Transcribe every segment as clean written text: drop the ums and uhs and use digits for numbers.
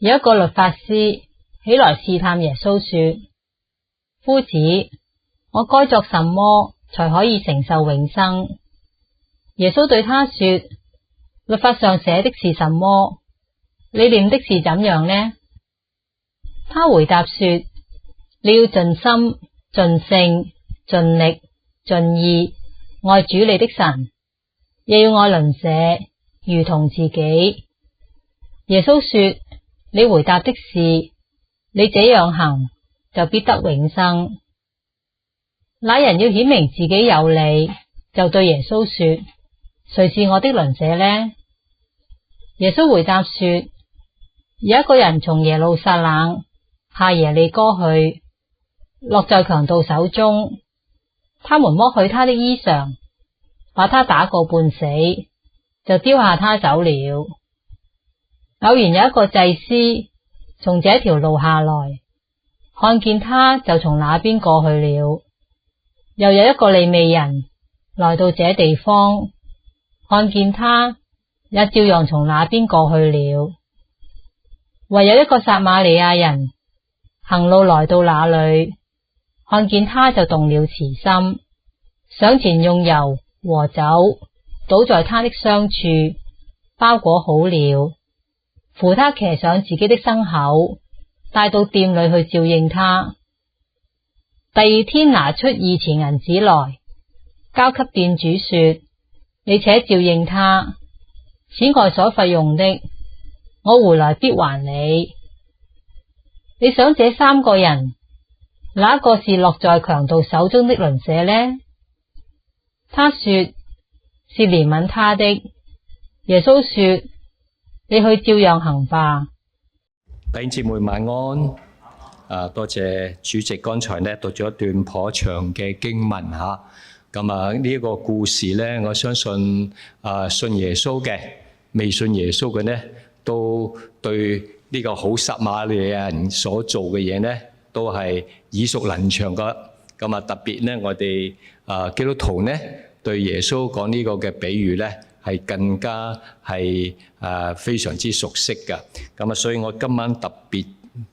有一個律法師起來試探耶穌說：夫子，我該作什麼才可以承受永生？耶穌對他說：律法上寫的是什麼？你念的是怎樣呢？他回答說：你要盡心、盡性、盡力、盡意愛主你的神，也要愛鄰舍如同自己。耶穌說：你回答的是，你這樣行就必得永生。那人要顯明自己有理，就對耶穌說：誰是我的鄰舍呢？耶穌回答說：有一個人從耶路撒冷下耶利哥去，落在強盜手中，他們剝去他的衣裳，把他打個半死，就丟下他走了。偶然有一個祭司從這條路下來，看見他就從那邊過去了。又有一個利未人來到這地方，看見他也照樣從那邊過去了。唯有一個撒瑪利亞人行路來到那裏，看見他就動了慈心，上前用油和酒倒在他的傷處，包裹好了，扶他騎上自己的牲口，帶到店裏去照應他。第二天拿出2錢銀子來，交給店主說：你且照應他，此外所費用的，我回來必還你。你想這3個人，哪一個是落在強盜手中的鄰舍呢？他說：是憐憫他的。耶穌說：你去照樣行吧。弟兄姊妹晚安。多謝主席剛才咧讀咗一段頗長嘅經文吓。咁呢一個故事咧，我相信信耶穌嘅、未信耶穌嘅呢，都對呢個好撒瑪利亞人所做嘅嘢呢，都係耳熟能詳嘅。咁特別呢，我哋基督徒呢，對耶穌講呢個嘅比喻呢，係更加係非常之熟悉嘅。咁所以我今晚特別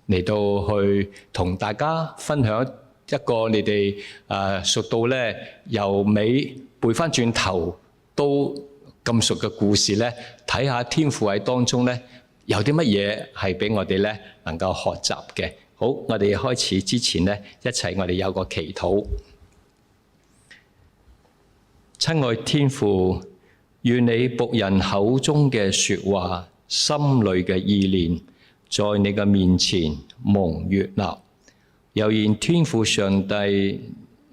嚟到去同大家分享一個你哋熟到呢，由尾背翻轉頭都咁熟嘅故事呢，睇下天父喺當中呢，有啲乜嘢係俾我哋呢能夠學習嘅。好，我哋開始之前呢，一齊我哋有個祈禱。親愛天父，願你僕人口中嘅說話，心裏嘅意念，在你嘅面前蒙悅納。又願天父上帝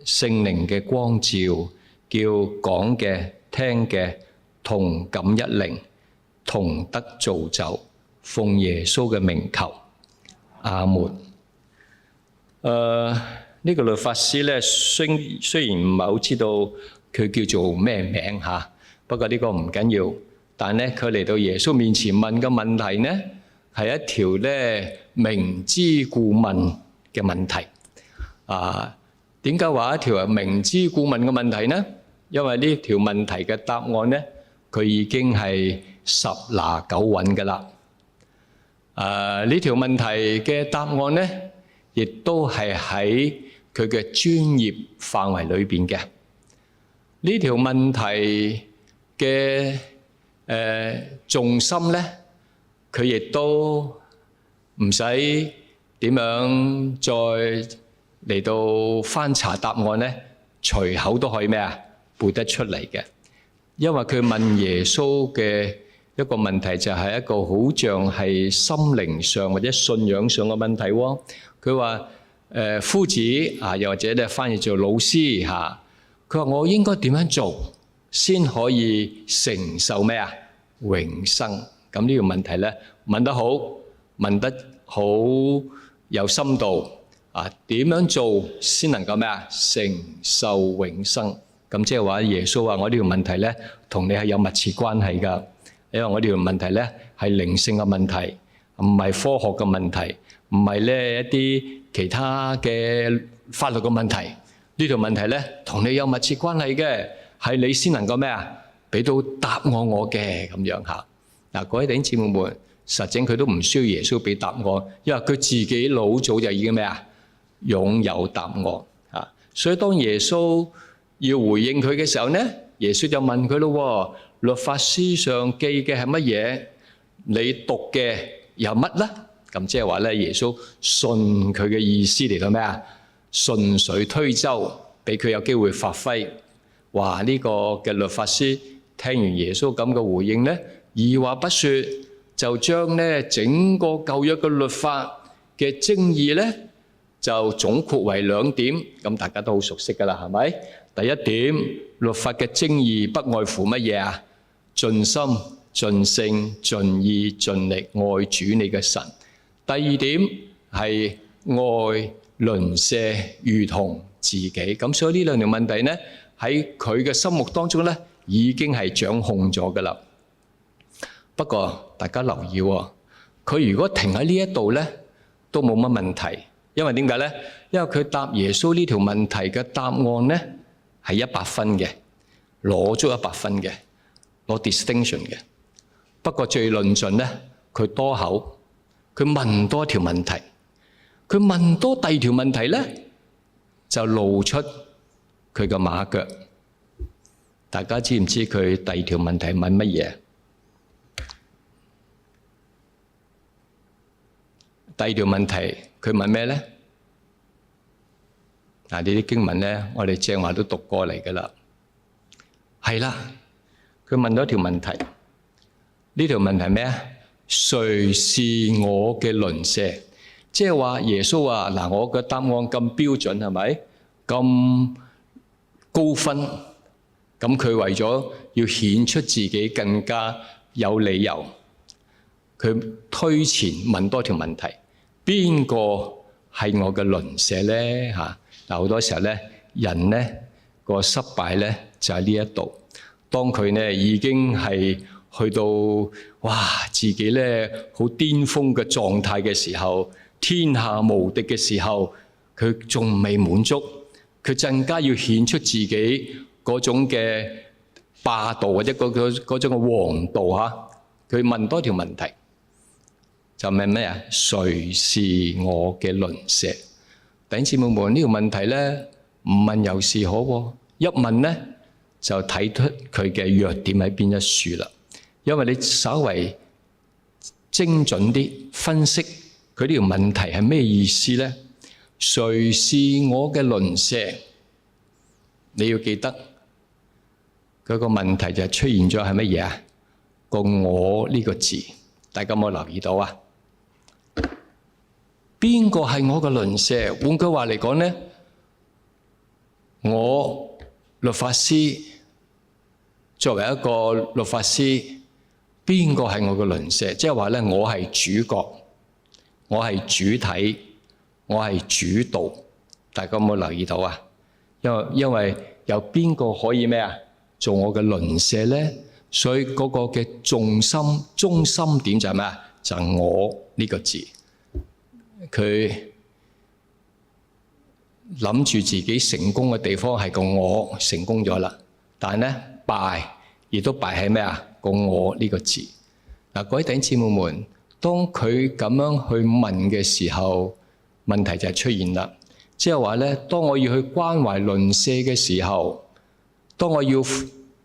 聖靈嘅光照，叫講嘅聽嘅同感一靈，同得造就。奉耶穌嘅名求，阿門。呢個律法師咧，雖然唔係好知道佢叫做咩名吓，不過呢個唔緊要。但咧，佢嚟到耶穌面前問嘅問題呢，係一條咧明知故問嘅問題。點解話一條明知故問嘅問題呢？因為呢條問題嘅答案呢，佢已經係10拿9穩㗎喇。呢條問題嘅答案呢，亦都係喺佢嘅專業範圍裏邊嘅。呢條問題嘅重心呢，佢亦都唔使點樣再嚟到翻查答案呢，隨口都可以咩啊背得出嚟嘅。因為佢問耶穌嘅一個問題就係一個好像係心靈上或者信仰上嘅問題喎。佢話夫子又或者咧翻譯做老師嚇，佢話我應該點樣做先可以承受咩啊永生？咁呢個問題咧問得好，問得好有深度點樣做先能夠咩啊承受永生？咁即係話耶穌話我呢條問題咧同你係有密切關係㗎。因為我呢條問題咧係靈性嘅問題，唔係科學嘅問題，唔係咧一啲其他嘅法律嘅問題。呢條問題咧同你有密切關係嘅，係你先能夠咩啊俾到答案我嘅咁樣嚇。嗱，各位弟兄姊妹們，實證佢都唔需要耶穌俾答案，因為佢自己老早就已經咩啊？擁有答案啊！所以當耶穌要回應佢嘅時候呢，耶穌就問佢咯：律法書上記嘅係乜嘢？你讀嘅有乜呢？咁即係話咧，耶穌順佢嘅意思嚟到咩啊？順水推舟，俾佢有機會發揮。話呢個嘅律法師聽完耶穌咁嘅回應呢，二話不說就將呢整個舊約嘅律法嘅精義呢，就總括為2點。咁大家都好熟悉噶啦，係咪？第一點，律法嘅精義不外乎乜嘢啊？盡心、盡性、盡意、盡力愛主你嘅神。第二點係愛鄰舍如同自己。咁所以呢2條問題呢，喺佢嘅心目當中呢，已經係掌控咗噶啦。不過大家留意喎，佢如果停喺呢一度呢，都冇乜問題。因為點解呢？因為佢答耶穌呢條問題嘅答案呢，係100分嘅，攞足100分嘅，攞 distinction 嘅。不過最論盡呢，佢多口，佢問多一條問題，佢問多第2條問題呢，就露出佢嘅馬腳。大家知唔知佢第2條問題問乜嘢？第2條問題佢問咩呢？嗱，呢啲經文呢，我哋正話都讀過嚟噶啦。係啦，佢問咗一條問題。呢條問題咩啊？誰是我嘅鄰舍？即係話耶穌話嗱，我嘅答案咁標準係咪？咁高分，咁佢為咗要顯出自己更加有理由，佢推前問多條問題：邊個係我嘅鄰舍呢？嚇！嗱，好多時候咧，人咧個失敗咧就喺呢一度。當佢咧已經係去到哇自己咧好巔峰嘅狀態嘅時候，天下無敵嘅時候，佢仲未滿足，佢更加要顯出自己嗰種嘅霸道或者嗰種嘅王道嚇。佢問多條問題，就問咩啊？誰是我嘅鄰舍？弟兄姊妹們，呢個問題咧唔問又是可喎，一問咧就睇出佢嘅弱點喺邊一處啦。因為你稍為精準啲分析佢呢條問題係咩意思咧？誰是我嘅鄰舍？你要記得佢個問題就係出現咗係乜嘢啊？個我呢個字，大家有冇留意到啊？邊個係我嘅鄰舍？換句話嚟講呢，我律法師作為一個律法師，邊個係我嘅鄰舍？即係話呢，我係主角，我係主體，我係主導。大家有冇留意到啊？因為有邊個可以咩啊？做我嘅鄰舍呢？所以嗰個嘅重心、中心點就係咩啊？就係我呢個字。佢諗住自己成功嘅地方係個我成功咗啦，但係咧敗亦都敗喺咩啊？個我呢個字。嗱，各位弟兄姊妹們，當佢咁樣去問嘅時候，問題就係出現啦。即係話咧，當我要去關懷鄰舍嘅時候，當我要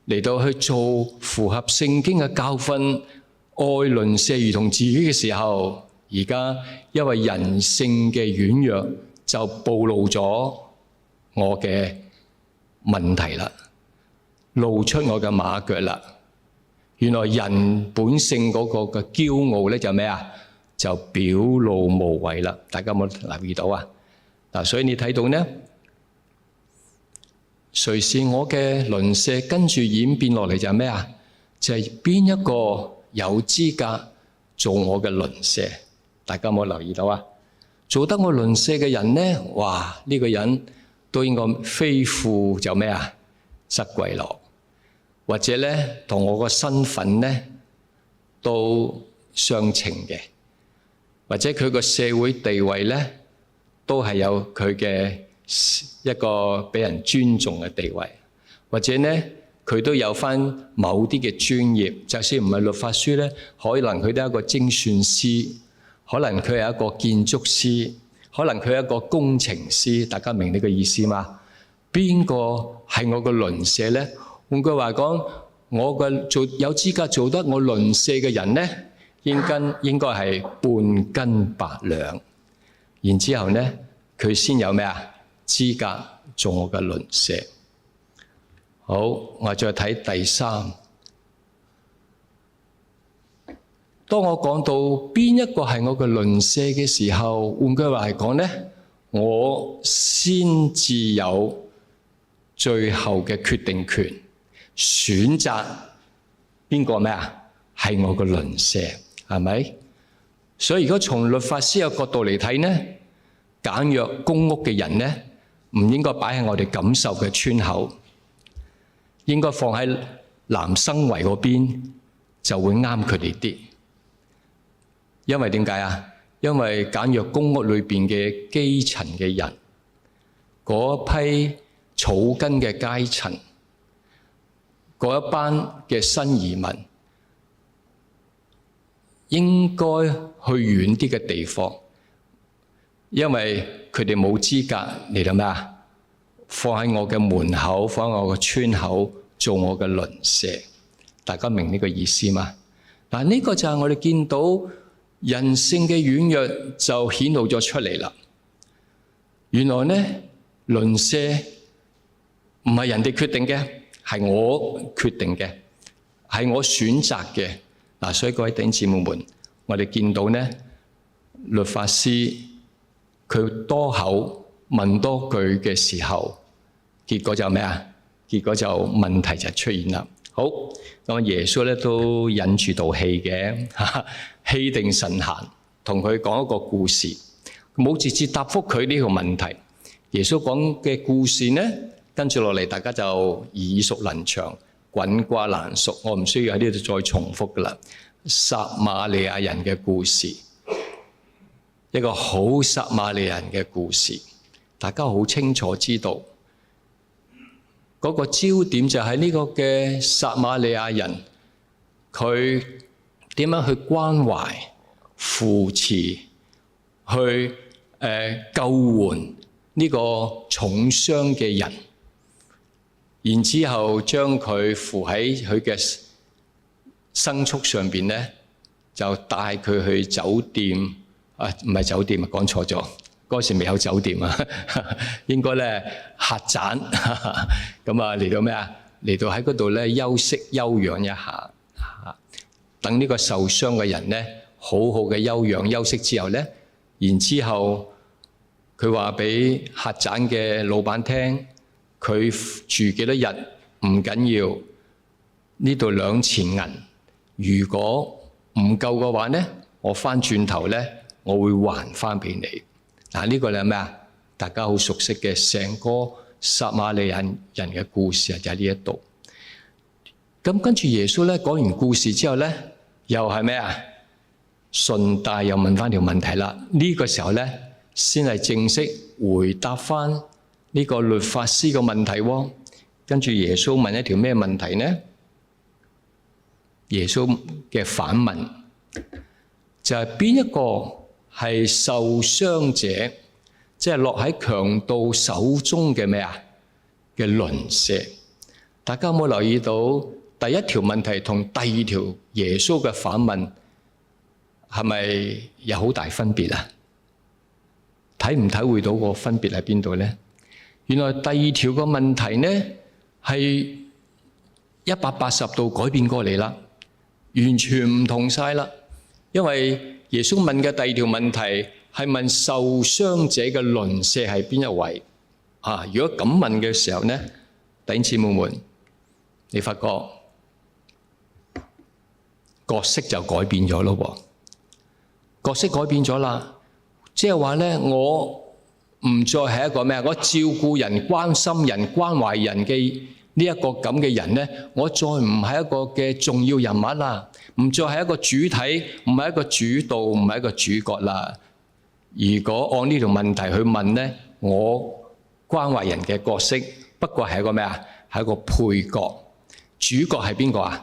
嚟到去做符合聖經嘅教訓，愛鄰舍如同自己嘅時候，而家因為人性嘅軟弱，就暴露咗我嘅問題啦，露出我嘅馬腳啦。原來人本性嗰個嘅驕傲咧就咩啊？就表露無遺啦。大家有冇留意到啊？嗱，所以你睇到呢，誰是我嘅鄰舍？跟住演變落嚟就係咩啊？就係邊一個有資格做我嘅鄰舍？大家有冇留意到啊？做得我鄰舍嘅人呢，哇！呢個人都應該非富就咩啊？則貴咯，或者呢，同我個身份呢都相稱嘅，或者佢個社會地位呢都係有佢嘅一個俾人尊重嘅地位，或者呢佢都有返某啲嘅專業，就算唔係律法書咧，可能佢都係一個精算師，可能佢係一個建築師，可能佢係一個工程師。大家明呢個意思嗎？邊個係我嘅鄰舍咧？換句話講，我嘅有資格做得我鄰舍嘅人咧，應該係半斤八兩。然之後咧，佢先有咩啊？資格做我嘅鄰舍。好，我再睇第三。當我講到邊一個係我嘅鄰舍嘅時候，換句話嚟講咧，我先至有最後嘅決定權，選擇邊個咩啊？係我嘅鄰舍，係咪？所以如果從律法師嘅角度嚟睇呢，簡約公屋嘅人呢，唔應該擺喺我哋感受嘅村口，應該放喺南生圍嗰邊，就會啱佢哋啲。因為點解啊？因為簡約公屋裏邊嘅基層嘅人，嗰批草根嘅階層，嗰一班嘅新移民，應該去遠啲嘅地方，因為佢哋冇資格嚟到咩啊？放喺我嘅門口，放喺我嘅村口做我嘅鄰舍。大家明呢個意思嗎？嗱，呢個就係我哋見到人性嘅軟弱就顯露咗出嚟啦。原來呢，鄰舍唔係人哋決定嘅，係我決定嘅，係我選擇嘅。嗱，所以各位弟兄姊妹們，我哋見到呢，律法師佢多口問多句嘅時候，結果就咩啊？結果就問題就出現啦。好，咁耶穌咧都忍住道氣嘅，氣定神閒，同佢講一個故事，冇直接答覆佢呢個問題。耶穌講嘅故事呢，跟住落嚟大家就耳熟能詳，滾瓜爛熟，我唔需要喺呢度再重複噶啦。撒瑪利亞人嘅故事，一個好撒瑪利亞人嘅故事，大家好清楚知道。嗰個焦點就係呢個嘅撒瑪利亞人，佢點樣去關懷、扶持、去救援呢個重傷嘅人，然之後將佢扶喺佢嘅牲畜上邊咧，就帶佢去酒店，唔係酒店啊，講錯咗。嗰時未有酒店啊，應該咧客棧咁啊，嚟到咩啊？嚟到喺嗰度咧休息休養一下，等呢個受傷嘅人咧好好嘅休養休息之後咧，然之後佢話俾客棧嘅老闆聽，佢住幾多日唔緊要，呢度2錢銀，如果唔夠嘅話咧，我翻轉頭咧，我會還翻俾你。嗱，呢個係咩啊？大家好熟悉嘅成個撒瑪利亞人嘅故事啊，就喺呢一度。咁跟住耶穌咧講完故事之後咧，又係咩啊？順帶又問翻條問題啦。呢個時候咧，先係正式回答翻呢個律法師嘅問題喎。跟住耶穌問一條咩問題呢？耶穌嘅反問就係邊一個係受傷者，即係落喺強盜手中嘅咩啊？嘅鄰舍。大家有冇留意到第一條問題同第二條耶穌嘅反問係咪有好大分別啊？體唔體會到個分別喺邊度呢？原來第二條個問題呢係180度改變過嚟啦，完全唔同晒啦。因為耶穌問嘅第二條問題係問受傷者嘅鄰舍係邊一位啊？如果咁問嘅時候呢，弟兄姊妹們，你發覺角色就改變咗咯喎，角色改變咗啦，即係話呢，我唔再係一個咩啊？我照顧人、關心人、關懷人嘅呢一個咁嘅人呢，我再唔係一個嘅重要人物啦。唔再係一個主體，唔係一個主導，唔係一個主角啦。如果按呢條問題去問呢，我關懷人嘅角色不過係一個咩啊？係一個配角。主角係邊個啊？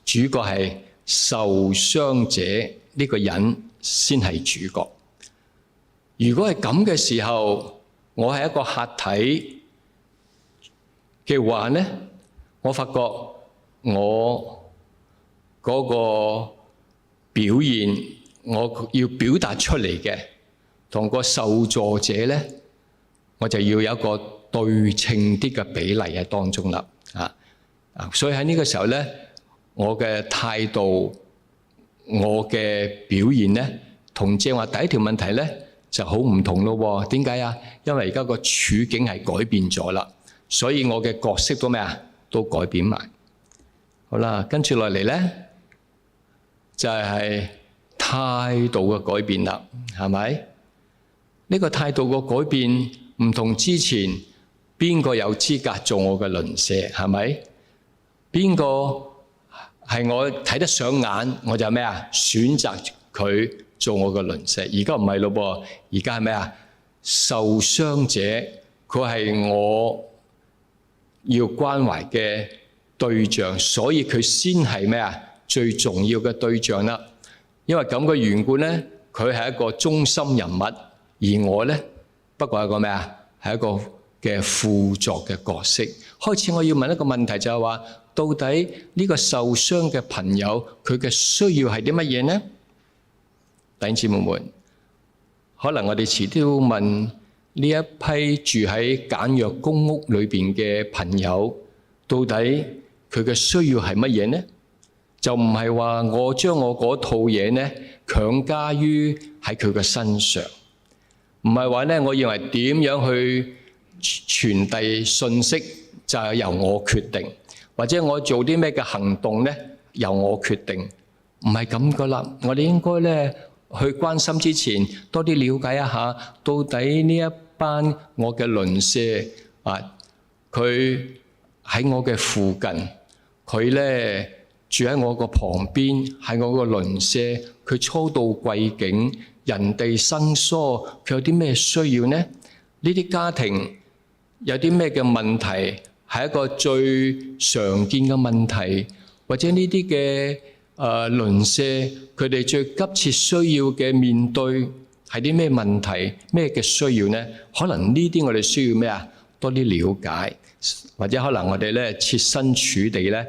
主角係受傷者，呢個人先係主角。如果係咁嘅時候，我係一個客體嘅話呢，我發覺我嗰個表現，我要表達出嚟嘅，同個受助者呢，我就要有一個對稱啲嘅比例喺當中啦。所以喺呢個時候呢，我嘅態度，我嘅表現呢，同正話第一條問題呢就好唔同咯。點解啊？因為而家個處境係改變咗啦，所以我嘅角色都咩啊？都改變埋。好啦，跟住落嚟呢，就係態度嘅改變啦，係咪？呢個態度嘅改變唔同之前，邊個有資格做我嘅鄰舍？係咪？邊個係我睇得上眼，我就咩啊？選擇佢做我嘅鄰舍。而家唔係咯噃，而家係咩啊？受傷者，佢係我要關懷嘅對象，所以佢先係咩啊？最重要嘅對象啦。因為咁嘅緣故呢，佢係一個中心人物，而我呢，不過係個咩啊？係一個嘅輔助嘅角色。開始我要問一個問題，就係話，到底呢個受傷嘅朋友，佢嘅需要係啲乜嘢呢？弟兄姊妹們，可能我哋遲啲要問呢一批住喺簡約公屋裏邊嘅朋友，到底佢嘅需要係乜嘢呢？就唔係話我將我嗰套嘢呢強加於喺佢嘅身上，唔係話呢我認為點樣去傳遞信息就係由我決定，或者我做啲咩嘅行動呢由我決定，唔係咁噶啦。我哋應該呢去關心之前多啲了解一下，到底呢一班我嘅鄰舍啊，佢喺我嘅附近，佢呢住喺我個旁邊，係我個鄰舍，佢初到貴境，人哋生疏，佢有啲咩需要呢？呢啲家庭有啲咩嘅問題，係一個最常見嘅問題，或者呢啲嘅鄰舍，佢哋最急切需要嘅面對係啲咩問題，咩嘅需要呢？可能呢啲我哋需要咩啊？多啲了解，或者可能我哋咧設身處地咧，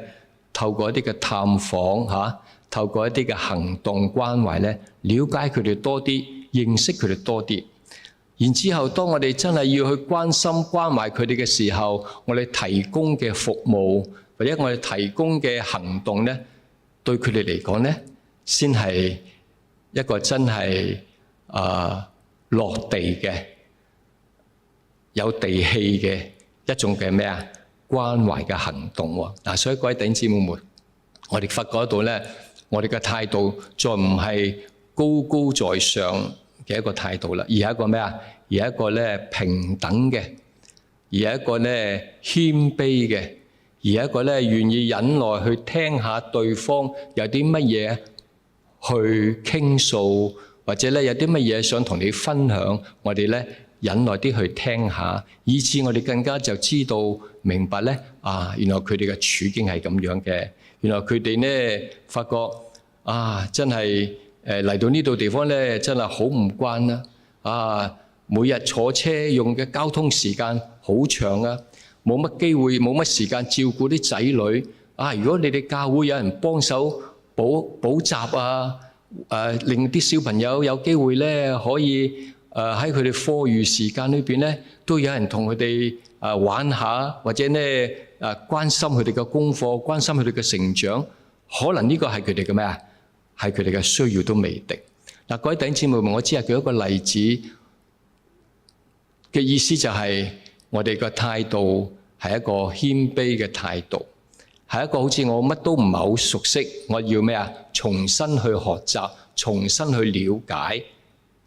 透過一啲嘅探訪透過一啲嘅行動關懷咧，了解佢哋多啲，認識佢哋多啲。然之後，當我哋真係要去關心關懷佢哋嘅時候，我哋提供嘅服務或者我哋提供嘅行動咧，對佢哋嚟講咧，先係一個真係落地嘅、有地氣嘅一種嘅咩啊？關懷嘅行動喎。所以各位弟兄姊妹們，我哋發覺到咧，我哋嘅態度再唔係高高在上嘅一個態度啦，而係一個咩啊？而係一個咧平等嘅，而係一個咧謙卑嘅，而係一個咧願意忍耐去聽下對方有啲乜嘢去傾訴，或者咧有啲乜嘢想同你分享，我哋咧忍耐啲去聽下，以致我哋更加就知道明白咧原來佢哋嘅處境係咁樣嘅，原來佢哋咧發覺真係嚟到呢度地方咧真係好唔慣啦，每日坐車用嘅交通時間好長啊，冇乜機會，冇乜時間照顧啲仔女如果你哋教會有人幫手補習令啲小朋友有機會咧可以喺佢哋課餘時間裏邊咧，都有人同佢哋玩下，或者咧關心佢哋嘅功課，關心佢哋嘅成長，可能呢個係佢哋嘅咩啊？係佢哋嘅需要都未定。各位弟兄姊妹，我只係舉一個例子嘅意思，就係我哋嘅態度係一個謙卑嘅態度，係一個好似我乜都唔係好熟悉，我要咩啊？重新去學習，重新去了解，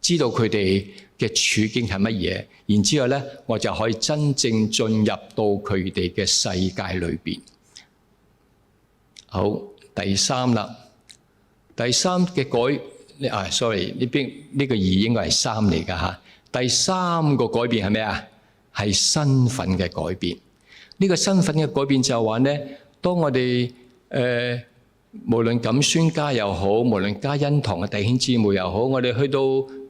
知道佢哋嘅處境係乜嘢，然之後咧，我就可以真正進入到佢哋嘅世界裏邊。好，第三啦，第三嘅sorry， 呢邊呢個二應該係三嚟㗎嚇。第三個改變係咩啊？係身份嘅改變。呢個身份嘅改變就係話咧，當我哋無論錦宣家又好，無論加恩堂嘅弟兄姊妹又好，我哋去到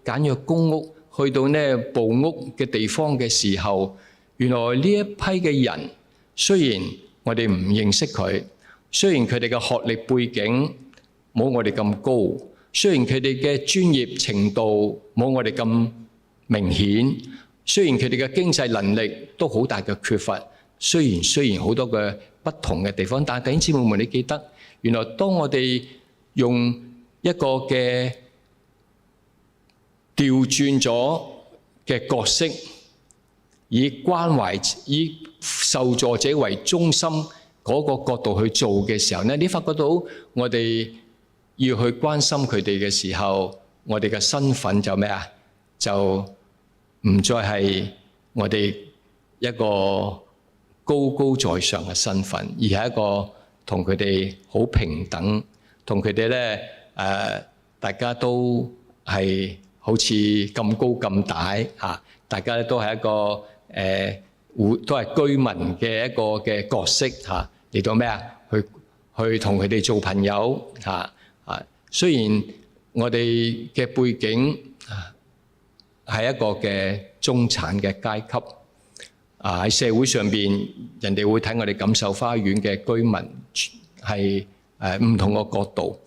簡約公屋，去到呢部屋嘅地方嘅時候，原來呢一批嘅人，雖然我哋唔認識佢，雖然佢哋嘅學歷背景冇我哋咁高，雖然佢哋嘅專業程度冇我哋咁明顯，雖然佢哋嘅經濟能力都好大嘅缺乏，雖然好多嘅不同嘅地方，但係弟兄姊妹們，你記得，原來當我哋用一個嘅調轉咗嘅角色，以關懷以受助者為中心嗰個角度去做嘅時候咧，你發覺到我哋要去關心佢哋嘅時候，我哋嘅身份就咩啊？就唔再係我哋一個高高在上嘅身份，而係一個同佢哋好平等，同佢哋咧大家都係好似咁高咁大嚇，大家都係一個都係居民嘅一個嘅角色嚇，嚟到咩啊？去同佢哋做朋友嚇啊！雖然我哋嘅背景係一個嘅中產嘅階級喺社會上邊，人哋會睇我哋錦繡花園嘅居民係唔同個角度，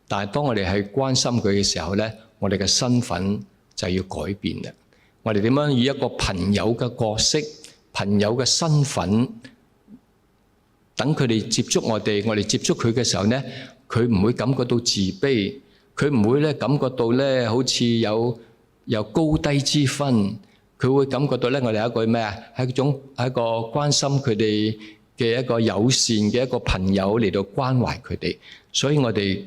但係當我哋係關心佢嘅時候咧，我哋嘅身份就要改變啦。我哋點樣以一個朋友嘅角色、朋友嘅身份，等佢哋接觸我哋接觸佢嘅時候咧，佢唔會感覺到自卑，佢唔會咧感覺到咧好似有高低之分，佢會感覺到咧我哋係一個咩啊？係一個關心佢哋嘅一個友善嘅一個朋友嚟到關懷佢哋。所以我哋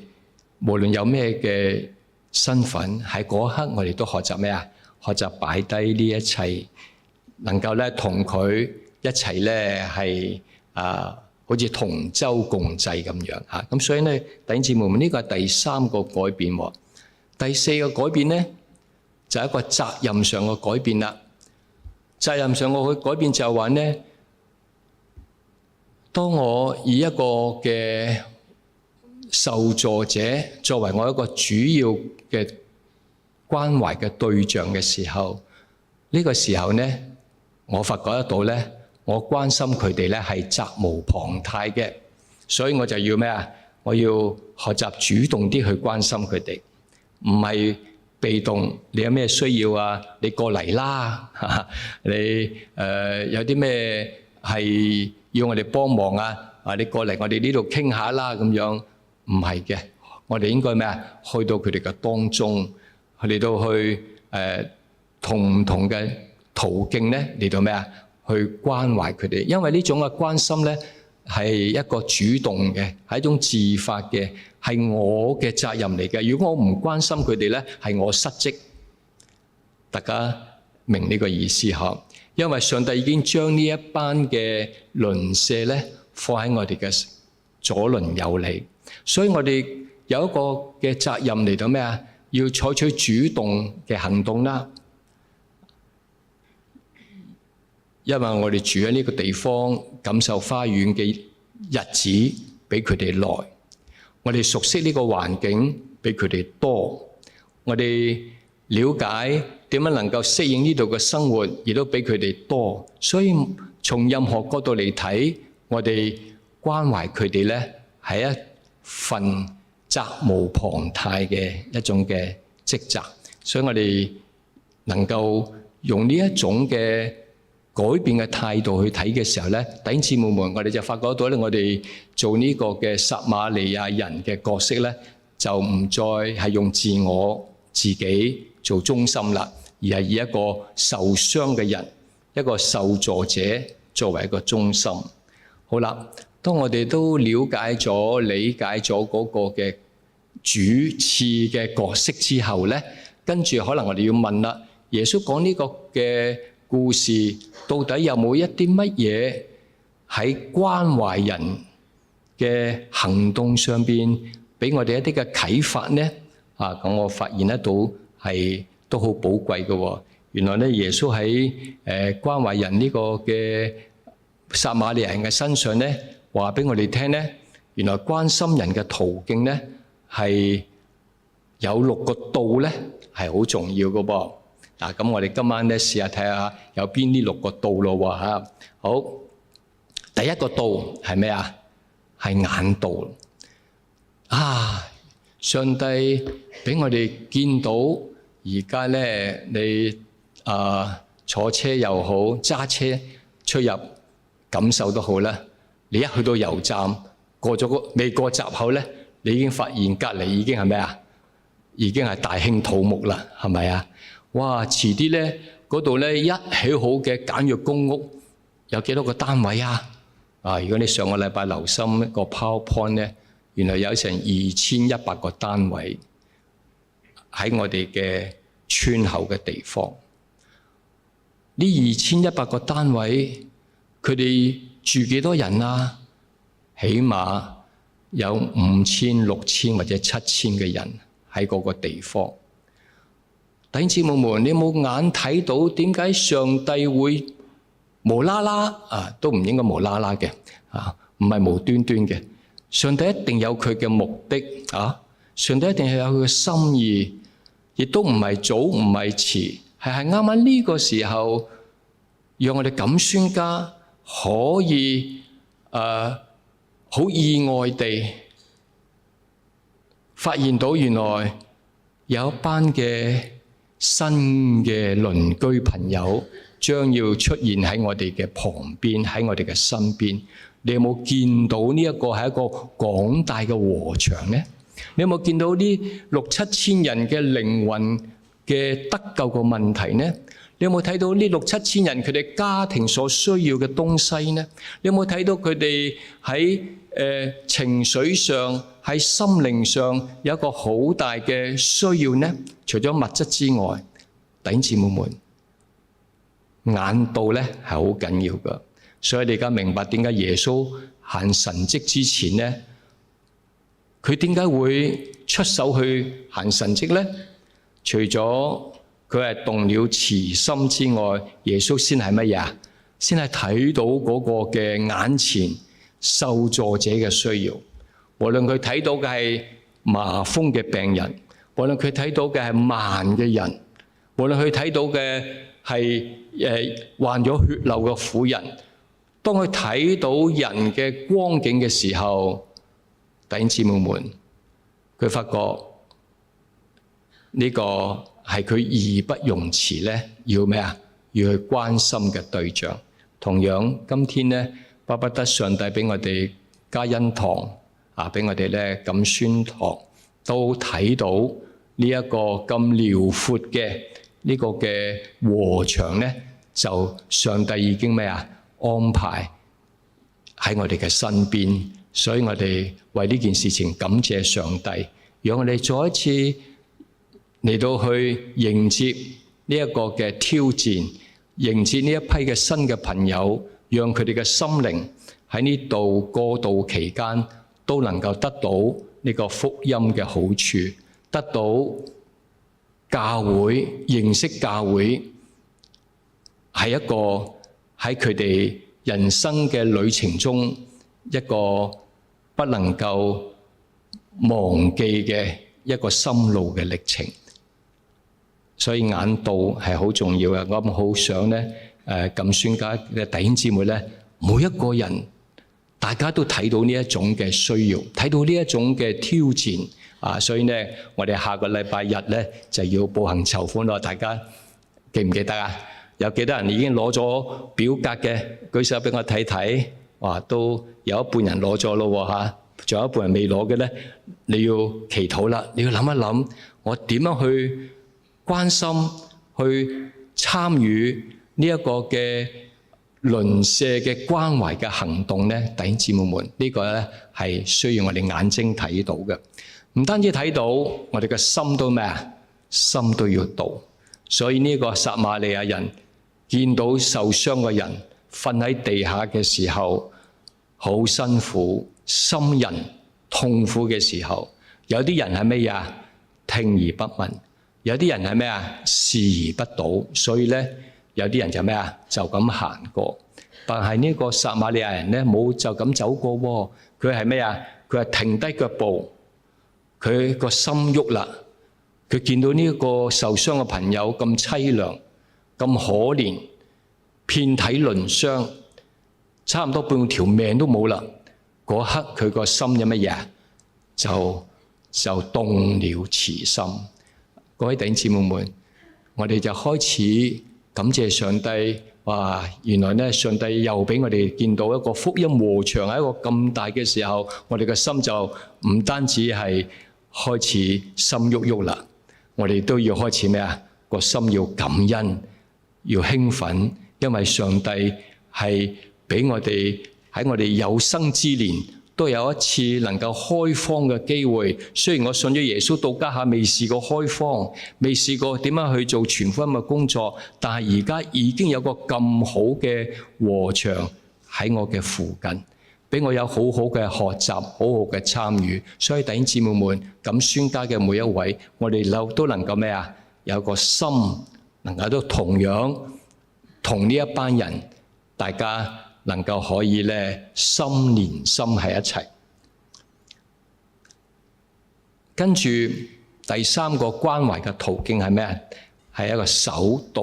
無論有咩嘅身份，喺嗰刻我哋都學習咩啊？學習擺低呢一切，能夠咧同佢一齊咧係好似同舟共濟咁樣嚇。咁所以咧，弟兄姊妹們，呢個係第三個改變喎。第四個改變咧就係一個責任上嘅改變啦。責任上嘅改變就係話咧，當我以一個嘅受助者作為我一個主要嘅關懷嘅對象嘅時候，呢個時候咧，我發覺得到咧，我關心佢哋咧係責無旁貸嘅，所以我就要咩啊？我要學習主動啲去關心佢哋，唔係被動。你有咩需要啊？你過嚟啦！你有啲咩係要我哋幫忙啊？你過嚟我哋呢度傾下啦咁樣。唔係嘅，我哋應該咩啊？去到佢哋嘅當中，嚟到去同唔同嘅途徑咧嚟到咩啊？去關懷佢哋，因為呢種嘅關心咧係一個主動嘅，係一種自發嘅，係我嘅責任嚟嘅。如果我唔關心佢哋咧，係我失職。大家明呢個意思嗬？因為上帝已經將呢一班嘅鄰舍咧放喺我哋嘅左鄰右里。所以我哋有一個嘅責任嚟到咩啊？要採取主動嘅行動啦。因為我哋住喺呢個地方錦繡花園嘅日子比佢哋耐，我哋熟悉呢個環境比佢哋多，我哋了解點樣能夠適應呢度嘅生活，亦都比佢哋多。所以從任何角度嚟睇，我哋關懷佢哋咧係一份責無旁貸嘅一種嘅職責，所以我哋能夠用呢一種嘅改變嘅態度去睇嘅時候咧，弟兄姊妹們，我哋就發覺到咧，我哋做呢個嘅撒瑪利亞人嘅角色咧，就唔再係用自我自己做中心啦，而係以一個受傷嘅人、一個受助者作為一個中心。好啦。當我哋都了解咗、理解咗嗰個嘅主次嘅角色之後咧，跟住可能我哋要問啦：耶穌講呢個嘅故事，到底有冇一啲乜嘢喺關懷人嘅行動上邊，俾我哋一啲嘅啟發呢？咁我發現得到係都好寶貴嘅。原來咧，耶穌喺關懷人呢個嘅撒瑪利亞人嘅身上咧。話俾我哋聽呢，原來關心人嘅途徑呢係有6個道呢，係好重要嘅噃。嗱，咁我哋今晚呢試下睇下有邊呢6個道咯喎嚇。好，第一個道係咩啊？係眼道啊！上帝俾我哋見到而家呢，你坐車又好，揸車出入感受都好啦。你一去到油站，未過閘口呢，你已經發現隔離已經係咩啊？已經係大興土木啦，係咪啊？哇！遲啲呢，嗰度呢，一起好嘅簡約公屋有幾多個單位啊？如果你上個禮拜留心一個 PowerPoint 呢，原來有成2100個單位喺我哋嘅村口嘅地方。呢2100個單位，佢哋住幾多人啊？起碼有5000、6000或者7000嘅人喺嗰個地方。弟兄姊妹們，你有冇眼睇到點解上帝會無啦啦都唔應該無啦啦嘅唔係無端端嘅。上帝一定有佢嘅目的上帝一定係有佢嘅心意，亦都唔係早唔係遲，係啱啱呢個時候，讓我哋錦宣家可以好意外地發現到原來有一班嘅新嘅鄰居朋友將要出現喺我哋嘅旁邊，喺我哋嘅身邊。你有冇見到呢一個係一個廣大嘅禾場呢？你有冇見到呢6-7千人嘅靈魂嘅得救嘅問題呢？你有冇睇到呢6-7千人佢哋家庭所需要嘅東西呢？你有冇睇到佢哋喺情緒上、喺心靈上有一個好大嘅需要呢？除咗物質之外，弟兄姊妹們，眼道呢係好緊要㗎。所以你而家明白點解耶穌行神蹟之前呢，佢點解會出手去行神蹟呢？除咗佢係動了慈心之外，耶穌先係乜嘢啊？先係睇到嗰個嘅眼前受助者嘅需要。無論佢睇到嘅係麻風嘅病人，無論佢睇到嘅係盲嘅人，無論佢睇到嘅係患咗血漏嘅婦人，當佢睇到人嘅光景嘅時候，弟兄姊妹們，佢發覺呢個係佢義不容辭咧，要咩啊？要去關心嘅對象。同樣，今天咧，巴不得上帝俾我哋加恩堂俾我哋咧錦宣堂都睇到呢一個咁遼闊嘅呢個嘅禾場咧，就上帝已經咩啊？安排喺我哋嘅身邊，所以我哋為呢件事情感謝上帝，讓我哋再一次嚟到去迎接呢一個嘅挑戰，迎接呢一批嘅新嘅朋友，讓佢哋嘅心靈喺呢度過渡期間都能夠得到呢個福音嘅好處，得到教會，認識教會係一個喺佢哋人生嘅旅程中一個不能夠忘記嘅一個心路嘅歷程。所以眼道係好重要嘅。我好想咧錦宣家嘅弟兄姊妹咧，每一個人大家都睇到呢一種嘅需要，睇到呢一種嘅挑戰所以咧，我哋下個禮拜日咧就要步行籌款咯。大家記唔記得啊？有幾多人已經攞咗表格嘅？舉手俾我睇睇。哇，都有一半人攞咗咯嚇，仲有一半人未攞嘅咧，你要祈禱啦，你要諗一諗，我點樣去關心、去參與呢一個嘅鄰舍嘅關懷嘅行動咧？弟兄姊妹們，呢個咧係需要我哋眼睛睇到嘅，唔單止睇到，我哋嘅心都咩啊？心都要到。所以呢個撒瑪利亞人見到受傷嘅人瞓喺地下嘅時候，好辛苦，心人痛苦嘅時候，有啲人係咩呀？聽而不聞，有啲人係咩啊？視而不睹，所以咧有啲人就咩啊？就咁行過。但係呢個撒瑪利亞人咧冇就咁走過喎，佢係咩啊？佢係停低腳步，佢個心喐啦。佢見到呢一個受傷嘅朋友咁凄涼、咁可憐，遍體鱗傷，差唔多半條命都冇啦。嗰刻佢個心有乜嘢啊？就動了慈心。各位弟兄姊妹們，我哋就開始感謝上帝。哇！原來咧，上帝又俾我哋見到一個福音禾場喺一個咁大嘅時候，我哋嘅心就唔單止係開始心喐喐啦，我哋都要開始咩啊？個心要感恩，要興奮，因為上帝係俾我哋喺我哋有生之年都有一次能夠開荒嘅機會。雖然我信咗耶穌到家下未試過開荒，未試過點樣去做傳福音嘅工作，但係而家已經有個咁好嘅禾場喺我嘅附近，俾我有好好嘅學習，好好嘅參與。所以弟兄姊妹們，咁宣家嘅每一位，我哋都能夠咩啊？有個心能夠都同樣同呢一班人，大家能夠可以咧心連心喺一齊。跟住第三個關懷嘅途徑係咩啊？係一個守道。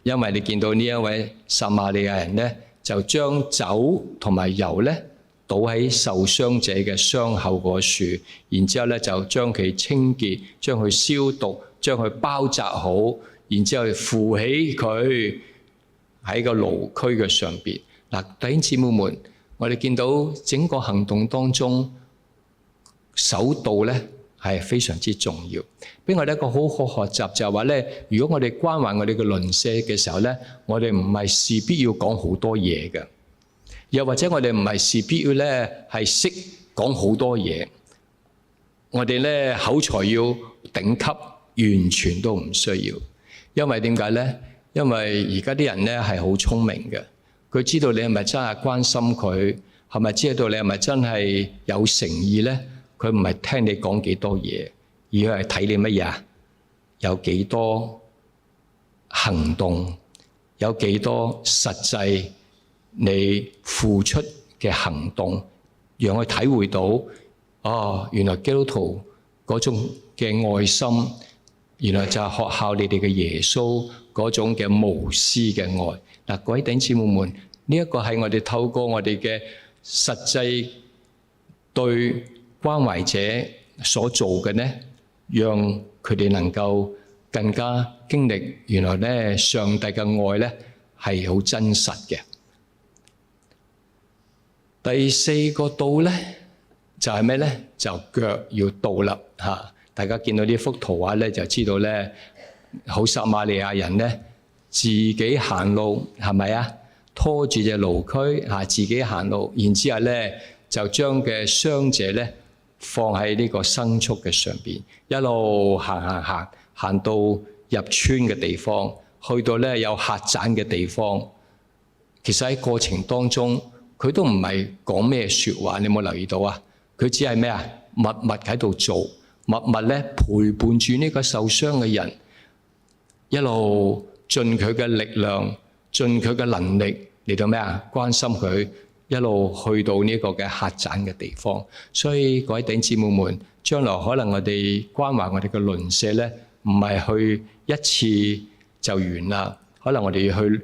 因為你見到呢一位撒瑪利亞人咧，就將酒同埋油咧倒喺受傷者嘅傷口嗰處，然之後咧就將佢清潔，將佢消毒，將佢包紮好，然之後扶起佢喺個爐區嘅上邊。嗱，弟兄姊妹們，我哋見到整個行動當中，守道咧係非常之重要，俾我哋一個好好學習，就係話咧，如果我哋關懷我哋嘅鄰舍嘅時候咧，我哋唔係事必要講好多嘢嘅，又或者我哋唔係事必要咧係識講好多嘢，我哋咧口才要頂級，完全都唔需要。因為點解咧？因為而家啲人咧係好聰明嘅。佢知道你係咪真係關心佢，係咪知道你係咪真係有誠意呢？佢唔係聽你講幾多嘢，而係睇你乜嘢啊？有幾多行動，有幾多實際你付出嘅行動，讓佢體會到哦，原來基督徒嗰種嘅愛心，原來就係學校你哋嘅耶穌嗰種嘅無私嘅愛。嗱，各位弟兄姊妹們，呢一個係我哋透過我哋嘅實際對關懷者所做嘅呢，讓佢哋能夠更加經歷原來咧上帝嘅愛咧係好真實嘅。第四個到咧就係咩咧？就腳要到啦嚇！大家見到呢幅圖畫咧，就知道咧，好撒瑪利亞人咧。自己行路係咪啊？拖住隻驢駒嚇，自己行路，然之後咧就將嘅傷者咧放喺呢個牲畜嘅上邊，一路行到入村嘅地方，去到咧有客棧嘅地方。其實喺過程當中，佢都唔係講咩説話，你有冇留意到啊？佢只係咩啊？默默喺度做，默默咧陪伴住呢個受傷嘅人，一路。盡佢嘅力量，盡佢嘅能力嚟到咩啊？關心佢，一路去到呢個嘅客棧嘅地方。所以各位弟兄姊妹們，將來可能我哋關懷我哋嘅鄰舍咧，唔係去一次就完啦。可能我哋要去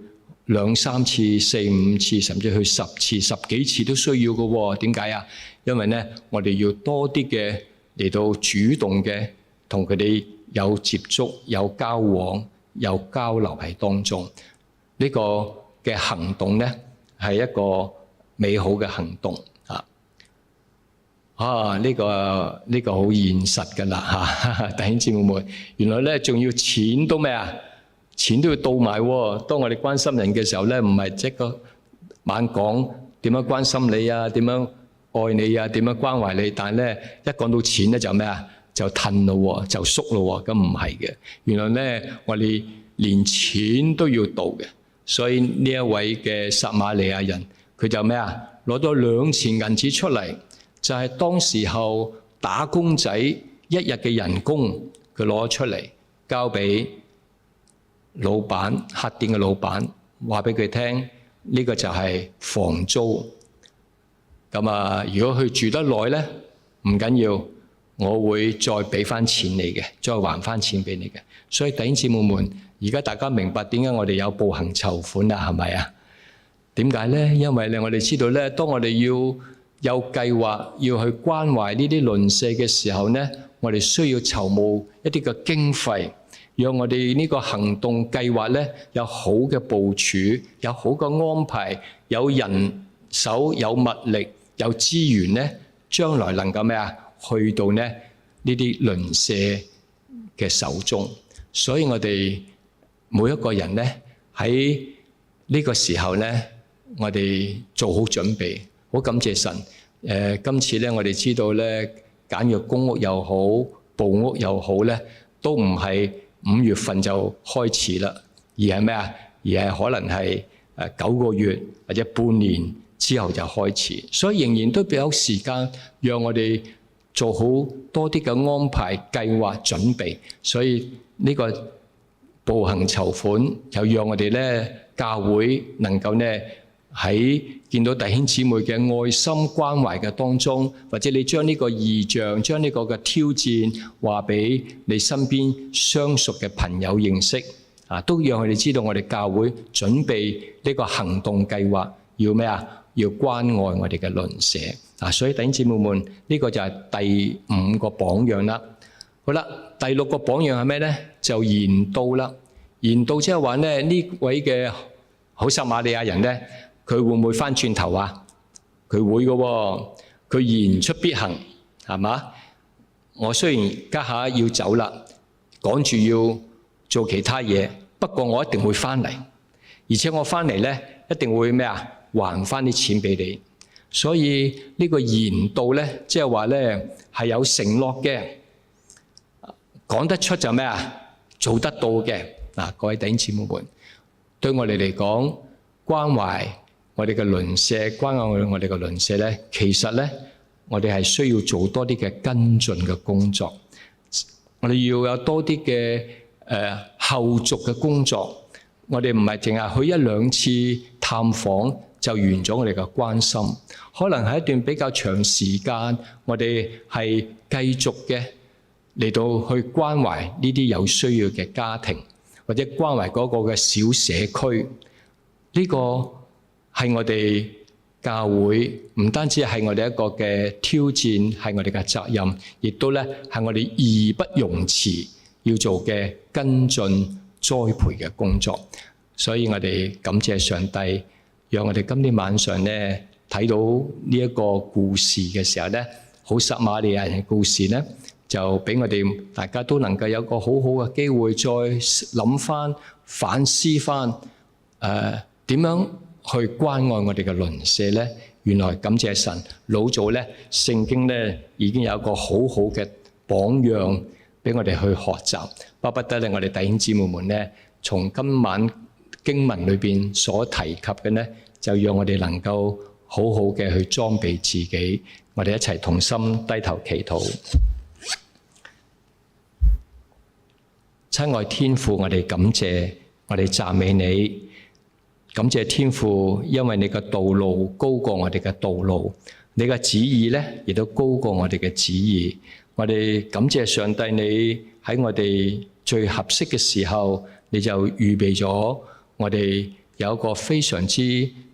2、3次、4、5次，甚至去10次、10幾次都需要嘅喎。點解啊？因為咧，我哋要多啲嘅嚟到主動嘅同佢哋有接觸、有交往。有交流喺當中，呢個嘅行動咧係一個美好嘅行動呢個好現實㗎啦嚇！弟兄姊妹們，原來咧仲要錢都咩啊？錢都要到埋喎。當我哋關心人嘅時候咧，唔係即個猛講點樣關心你啊，點樣愛你啊，點樣關懷你，但係咧一講到錢咧就咩啊？就褪咯，就縮咯，咁唔係嘅。原來咧，我哋連錢都要到嘅。所以呢一位嘅撒瑪利亞人，佢就咩啊？攞咗2錢銀紙出嚟，就係當時候打工仔1日嘅人工，佢攞出嚟交俾老闆，客店嘅老闆，話俾佢聽，呢個就係房租。咁啊，如果佢住得耐咧，唔緊要，我會再俾翻錢你嘅，再還翻錢俾你嘅。所以弟兄姊妹們，而家大家明白點解我哋有步行籌款啦，係咪啊？點解咧？因為咧，我哋知道咧，當我哋要有計劃要去關懷呢啲鄰舍嘅時候咧，我哋需要籌募一啲嘅經費，讓我哋呢個行動計劃咧有好嘅部署，有好嘅安排，有人手、有物力、有資源咧，將來能夠咩啊？去到咧呢啲鄰舍嘅手中。所以我哋每一個人咧喺呢個時候咧，我哋做好準備。好感謝神。今次咧，我哋知道咧，簡約公屋又好，部屋又好咧，都唔係5月份就開始啦，而係咩啊？而係可能係9個月或者半年之後就開始。所以仍然都有時間，讓我哋做好多啲嘅安排、計劃、準備。所以呢個步行籌款，又讓我哋咧教會能夠咧喺見到弟兄姊妹嘅愛心關懷嘅當中，或者你將呢個異象、將呢個嘅挑戰話俾你身邊相熟嘅朋友認識，都讓佢哋知道我哋教會準備呢個行動計劃，要咩啊？要關愛我哋嘅鄰舍。所以弟兄姊妹們，呢個就係第5個榜樣啦。好啦，第6個榜樣係咩呢？就延到啦。延到即係話咧，呢位嘅好撒瑪利亞人呢，佢會唔會翻轉頭啊？佢會嘅喎，佢言出必行，係嘛？我雖然家下要走啦，趕住要做其他嘢，不過我一定會翻嚟，而且我翻嚟呢，一定會咩啊？還翻啲錢俾你。所以呢個言到呢，即係話呢係有承諾嘅，講得出就咩啊？做得到嘅。各位弟兄姊妹們，對我哋嚟講，關懷我哋嘅鄰舍，關愛我哋嘅鄰舍呢，其實呢，我哋係需要做多啲嘅跟進嘅工作，我哋要有多啲嘅後續嘅工作。我哋唔係淨係去1、2次探訪就完咗我哋嘅關心，可能係一段比較長時間，我哋係繼續嘅嚟到去關懷呢啲有需要嘅家庭，或者關懷嗰個嘅小社區。呢個係我哋教會唔單止係我哋一個嘅挑戰，係我哋嘅責任，亦都咧係我哋義不容辭要做嘅跟進栽培嘅工作。所以我哋感謝上帝，讓我哋今天晚上咧睇到呢一個故事嘅時候咧，好撒瑪利亞人嘅故事咧，就俾我哋大家都能夠有個好好嘅機會，再諗翻、反思翻，點樣去關愛我哋嘅鄰舍呢？原來感謝神，老早呢聖經呢已經有一個好好嘅榜樣俾我哋去學習，巴不得咧我哋弟兄姊妹們呢，從今晚經文裏邊所提及嘅呢，就讓我哋能夠好好嘅去裝備自己。我哋一齊同心低頭祈禱。親愛天父，我哋感謝，我哋讚美你。感謝天父，因為你嘅道路高過我哋嘅道路，你嘅旨意呢亦都高過我哋嘅旨意。我哋感謝上帝，你喺我哋最合適嘅時候，你就預備咗我哋有一個非常之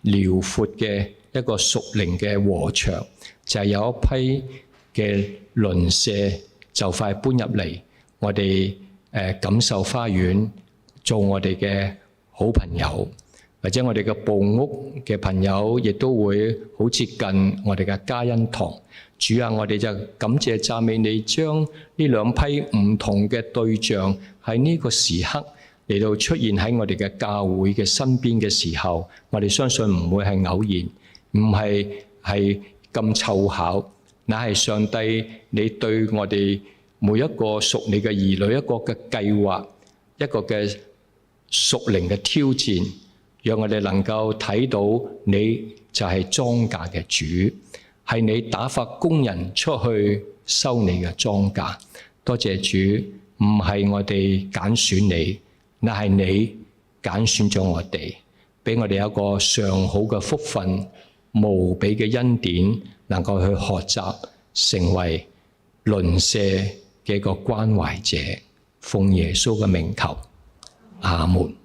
遼闊嘅一個屬靈嘅禾場，就係有一批嘅鄰舍就快搬入嚟，我哋錦繡花園做我哋嘅好朋友。或者我哋嘅部屋嘅朋友，亦都會好接近我哋嘅嘉恩堂。主啊，我哋就感謝讚美你，將呢2批唔同嘅對象喺呢個時刻嚟到出現喺我哋嘅教會嘅身邊嘅時候，我哋相信唔會係偶然，唔係咁湊巧，乃係上帝你對我哋每一個屬你嘅兒女一個嘅計劃，一個嘅屬靈嘅挑戰。讓我哋能夠睇到你就係莊稼嘅主，係你打發工人出去收你嘅莊稼。多謝主，唔係我哋揀選你，乃係你揀選咗我哋。俾我哋有一個上好嘅福分、無比嘅恩典，能夠去學習成為鄰舍嘅一個關懷者。奉耶穌嘅名求，阿門。